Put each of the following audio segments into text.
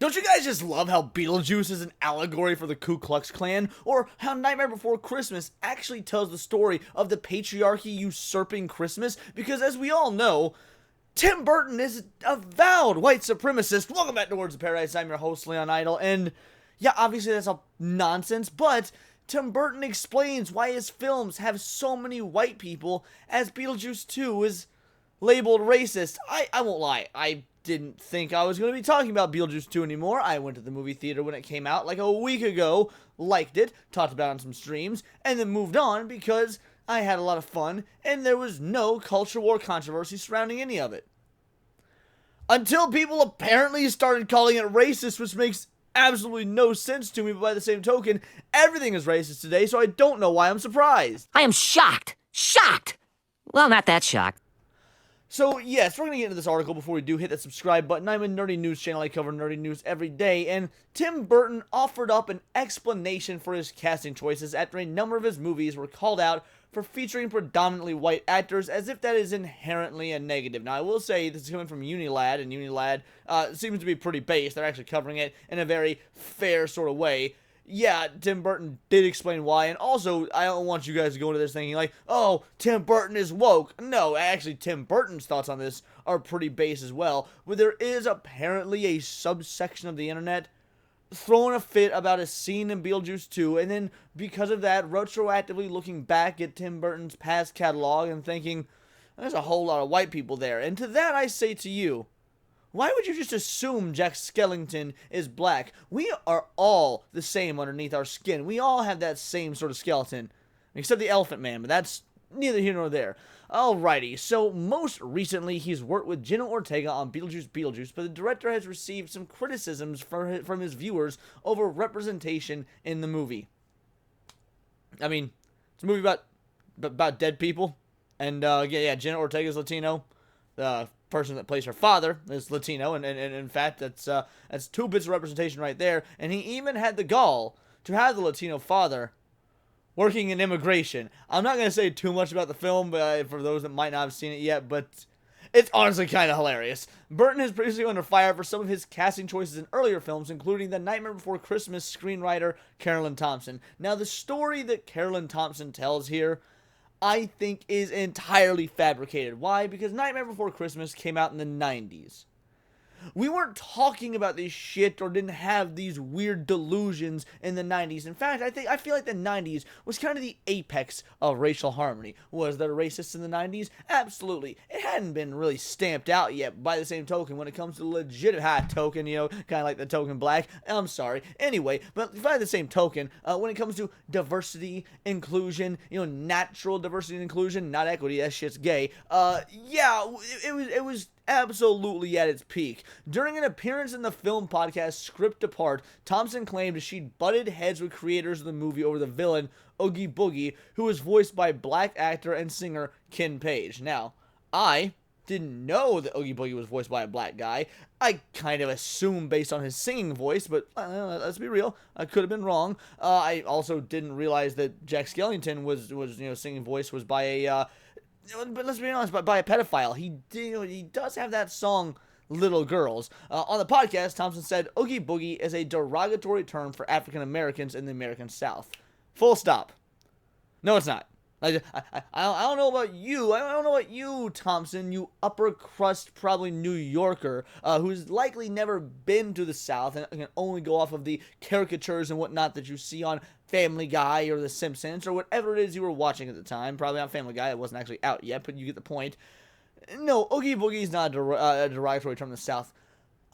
Don't you guys just love how Beetlejuice is an allegory for the Ku Klux Klan? Or how Nightmare Before Christmas actually tells the story of the patriarchy usurping Christmas? Because as we all know, Tim Burton is a avowed white supremacist. Welcome back to Words of Paradise. I'm your host, Leon Idle. And yeah, obviously that's all nonsense, but Tim Burton explains why his films have so many white people, as Beetlejuice 2 is labeled racist. I won't lie, I didn't think I was going to be talking about Beetlejuice 2 anymore. I went to the movie theater when it came out like a week ago, liked it, talked about it on some streams, and then moved on because I had a lot of fun and there was no culture war controversy surrounding any of it. Until people apparently started calling it racist, which makes absolutely no sense to me, but by the same token, everything is racist today, so I don't know why I'm surprised. I am shocked. Shocked! Well, not that shocked. So, yes, we're going to get into this article before we do hit that subscribe button. I'm a nerdy news channel. I cover nerdy news every day, and Tim Burton offered up an explanation for his casting choices after a number of his movies were called out for featuring predominantly white actors, as if that is inherently a negative. Now, I will say this is coming from Unilad, and Unilad seems to be pretty based. They're actually covering it in a very fair sort of way. Yeah, Tim Burton did explain why, and also, I don't want you guys to go into this thinking like, oh, Tim Burton is woke. No, actually, Tim Burton's thoughts on this are pretty base as well, but there is apparently a subsection of the internet throwing a fit about a scene in Beetlejuice 2, and then, because of that, retroactively looking back at Tim Burton's past catalog and thinking, there's a whole lot of white people there. And to that, I say to you, why would you just assume Jack Skellington is black? We are all the same underneath our skin. We all have that same sort of skeleton. Except the Elephant Man, but that's neither here nor there. Alrighty, so most recently he's worked with Jenna Ortega on Beetlejuice, but the director has received some criticisms from his viewers over representation in the movie. I mean, it's a movie about dead people, and yeah, Jenna Ortega's Latino. The person that plays her father is Latino, and in fact, that's 2 bits of representation right there. And he even had the gall to have the Latino father working in immigration. I'm not going to say too much about the film, but for those that might not have seen it yet, but it's honestly kind of hilarious. Burton has previously been under fire for some of his casting choices in earlier films, including the Nightmare Before Christmas screenwriter Carolyn Thompson. Now, the story that Carolyn Thompson tells here, I think, is entirely fabricated. Why? Because Nightmare Before Christmas came out in the 90s. We weren't talking about this shit or didn't have these weird delusions in the 90s. In fact, I feel like the 90s was kind of the apex of racial harmony. Was there racists in the 90s? Absolutely. It hadn't been really stamped out yet. By the same token, when it comes to legit token, kind of like the token black, I'm sorry. Anyway, but by the same token, when it comes to diversity, inclusion, natural diversity and inclusion, not equity, that shit's gay. Yeah, it was absolutely at its peak. During an appearance in the film podcast Script Apart, Thompson claimed she'd butted heads with creators of the movie over the villain, Oogie Boogie, who was voiced by black actor and singer Ken Page. Now, I didn't know that Oogie Boogie was voiced by a black guy. I kind of assumed based on his singing voice, but let's be real, I could have been wrong. I also didn't realize that Jack Skellington was singing voice was by a but let's be honest, by a pedophile. He does have that song, Little Girls. On the podcast, Thompson said, Oogie Boogie is a derogatory term for African Americans in the American South. Full stop. No, it's not. I don't know about you. I don't know about you, Thompson, you upper crust, probably New Yorker, who's likely never been to the South and can only go off of the caricatures and whatnot that you see on Family Guy or The Simpsons or whatever it is you were watching at the time. Probably not Family Guy. It wasn't actually out yet, but you get the point. No, Oogie Boogie is not a derogatory term in the South.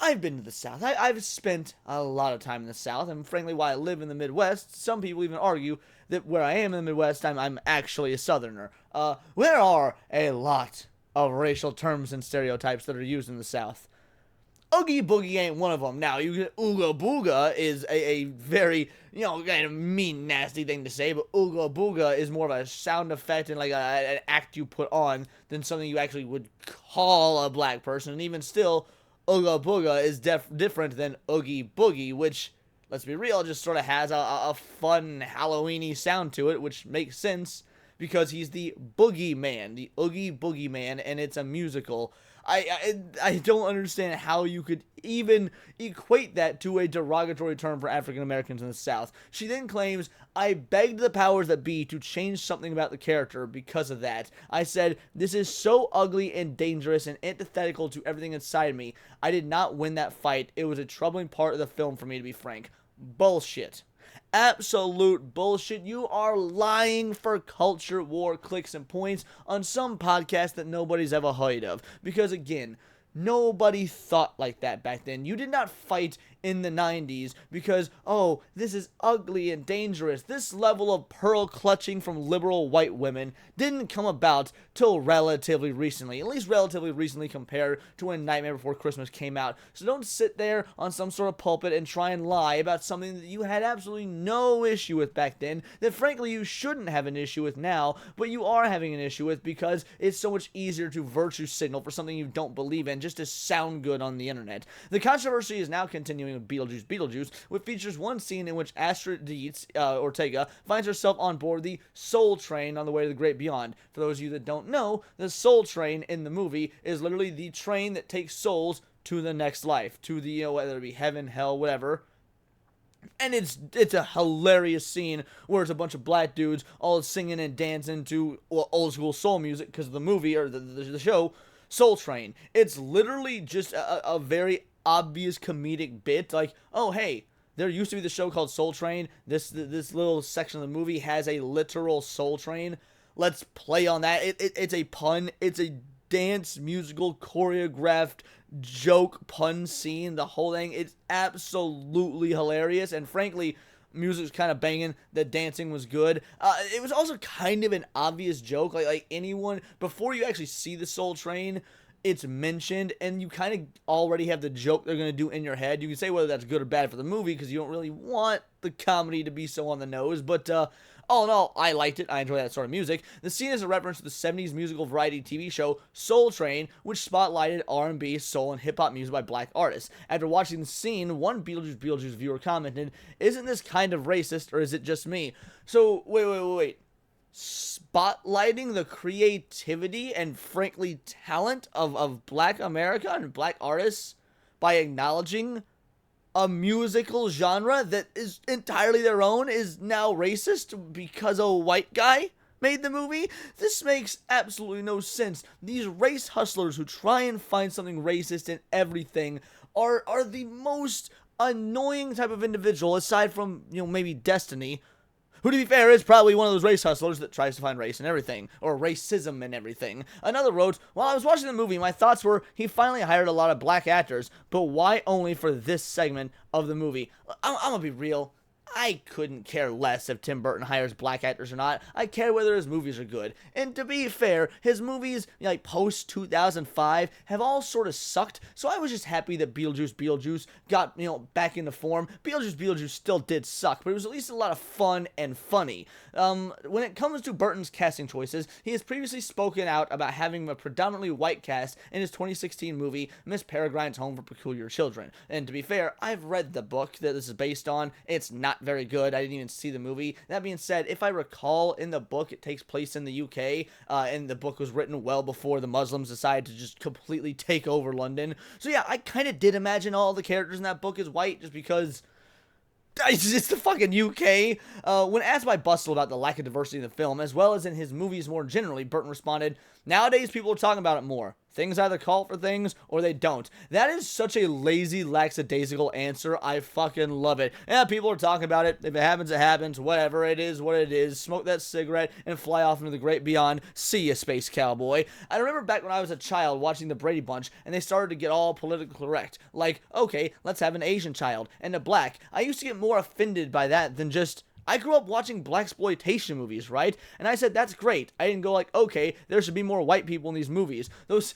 I've been to the South. I've spent a lot of time in the South, and frankly, while I live in the Midwest, some people even argue that where I am in the Midwest, I'm actually a Southerner. There are a lot of racial terms and stereotypes that are used in the South. Oogie Boogie ain't one of them. Now, Ooga Booga is a very, kind of mean, nasty thing to say, but Ooga Booga is more of a sound effect and like an act you put on than something you actually would call a black person. And even still, Ooga Booga is different than Oogie Boogie, which, let's be real, just sort of has a fun Halloween-y sound to it, which makes sense because he's the Boogeyman, the Oogie Boogeyman, and it's a musical. I don't understand how you could even equate that to a derogatory term for African Americans in the South. She then claims, I begged the powers that be to change something about the character because of that. I said, this is so ugly and dangerous and antithetical to everything inside me. I did not win that fight. It was a troubling part of the film for me, to be frank. Bullshit. Absolute bullshit. You are lying for culture war clicks and points on some podcast that nobody's ever heard of. Because again, nobody thought like that back then. You did not fight in the 90s because, oh, this is ugly and dangerous. This level of pearl clutching from liberal white women didn't come about till relatively recently, at least relatively recently compared to when Nightmare Before Christmas came out. So don't sit there on some sort of pulpit and try and lie about something that you had absolutely no issue with back then, that frankly you shouldn't have an issue with now, but you are having an issue with because it's so much easier to virtue signal for something you don't believe in just to sound good on the internet. The controversy is now continuing with Beetlejuice, which features one scene in which Astrid Dietz, Ortega, finds herself on board the Soul Train on the way to the great beyond. For those of you that don't know, the Soul Train in the movie is literally the train that takes souls to the next life, to the, whether it be heaven, hell, whatever. And it's a hilarious scene where it's a bunch of black dudes all singing and dancing to old school soul music because of the movie or the show Soul Train. It's literally just a very obvious comedic bit, like, oh hey, there used to be the show called Soul Train. This little section of the movie has a literal soul train. Let's play on that. It's a pun. It's a dance musical choreographed joke pun scene. The whole thing, it's absolutely hilarious, and frankly, music's kind of banging. The dancing was good. It was also kind of an obvious joke. Like anyone, before you actually see the Soul Train, it's mentioned, and you kind of already have the joke they're going to do in your head. You can say whether that's good or bad for the movie, because you don't really want the comedy to be so on the nose, but all in all, I liked it. I enjoy that sort of music. The scene is a reference to the 70s musical variety TV show Soul Train, which spotlighted R&B, soul, and hip-hop music by black artists. After watching the scene, one Beetlejuice viewer commented, isn't this kind of racist, or is it just me? So, wait. Spotlighting the creativity and frankly talent of black America and black artists by acknowledging a musical genre that is entirely their own is now racist because a white guy made the movie? This makes absolutely no sense. These race hustlers who try and find something racist in everything are the most annoying type of individual, aside from, maybe Destiny, who, to be fair, is probably one of those race hustlers that tries to find race in everything, or racism in everything. Another wrote, while I was watching the movie, my thoughts were, he finally hired a lot of black actors, but why only for this segment of the movie? I'm gonna be real. I couldn't care less if Tim Burton hires black actors or not. I care whether his movies are good. And to be fair, his movies, like post-2005, have all sort of sucked, so I was just happy that Beetlejuice got, back into form. Beetlejuice still did suck, but it was at least a lot of fun and funny. When it comes to Burton's casting choices, he has previously spoken out about having a predominantly white cast in his 2016 movie, Miss Peregrine's Home for Peculiar Children. And to be fair, I've read the book that this is based on. It's not very good. I didn't even see the movie. That being said, if I recall, in the book, it takes place in the UK, and the book was written well before the Muslims decided to just completely take over London. So yeah, I kind of did imagine all the characters in that book as white, just because it's the fucking UK. When asked by Bustle about the lack of diversity in the film, as well as in his movies more generally, Burton responded, nowadays people are talking about it more. Things either call for things or they don't. That is such a lazy, lackadaisical answer. I fucking love it. Yeah, people are talking about it. If it happens, it happens. Whatever, it is what it is. Smoke that cigarette and fly off into the great beyond. See ya, space cowboy. I remember back when I was a child watching the Brady Bunch and they started to get all politically correct. Like, okay, let's have an Asian child and a black. I used to get more offended by that than just, I grew up watching blaxploitation movies, right? And I said, that's great. I didn't go like, okay, there should be more white people in these movies. Those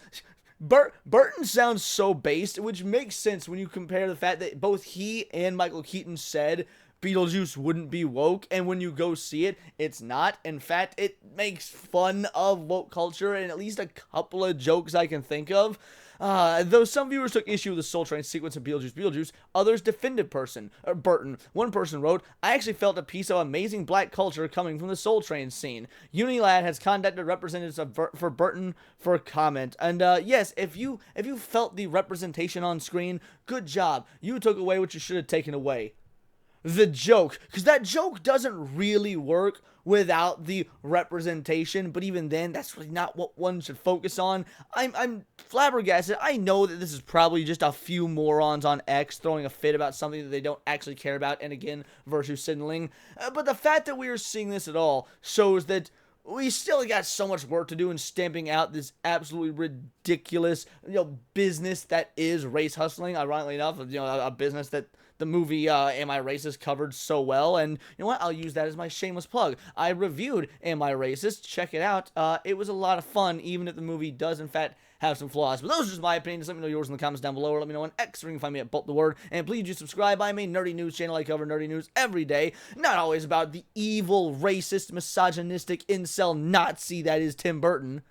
Burton sounds so based, which makes sense when you compare the fact that both he and Michael Keaton said Beetlejuice wouldn't be woke, and when you go see it, it's not. In fact, it makes fun of woke culture and at least a couple of jokes I can think of. Though some viewers took issue with the Soul Train sequence of Beetlejuice, others defended Burton. One person wrote, I actually felt a piece of amazing black culture coming from the Soul Train scene. Unilad has contacted representatives for Burton for comment. And yes, if you felt the representation on screen, good job. You took away what you should have taken away. The joke, because that joke doesn't really work without the representation, but even then, that's really not what one should focus on. I'm flabbergasted. I know that this is probably just a few morons on X throwing a fit about something that they don't actually care about, and again, virtue signaling, but the fact that we are seeing this at all shows that we still got so much work to do in stamping out this absolutely ridiculous, business that is race hustling. Ironically enough, a business that the movie Am I Racist covered so well, and you know what? I'll use that as my shameless plug. I reviewed Am I Racist? Check it out. It was a lot of fun, even if the movie does in fact have some flaws. But those are just my opinions. Let me know yours in the comments down below, or let me know on X, or you can find me at Bolt the Word. And please do subscribe. I'm a nerdy news channel. I cover nerdy news every day. Not always about the evil, racist, misogynistic, incel Nazi that is Tim Burton,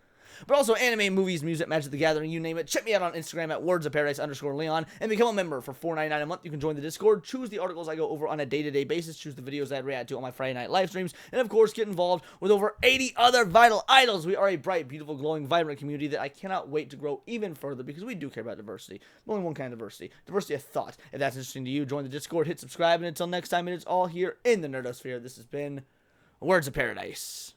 but also anime, movies, music, Magic the Gathering, you name it. Check me out on Instagram at wordsofparadise_Leon and become a member for $4.99 a month. You can join the Discord, choose the articles I go over on a day-to-day basis, choose the videos that I react to on my Friday night live streams, and of course get involved with over 80 other vital idols. We are a bright, beautiful, glowing, vibrant community that I cannot wait to grow even further because we do care about diversity. But only one kind of diversity of thought. If that's interesting to you, join the Discord, hit subscribe, and until next time, it is all here in the Nerdosphere. This has been Words of Paradise.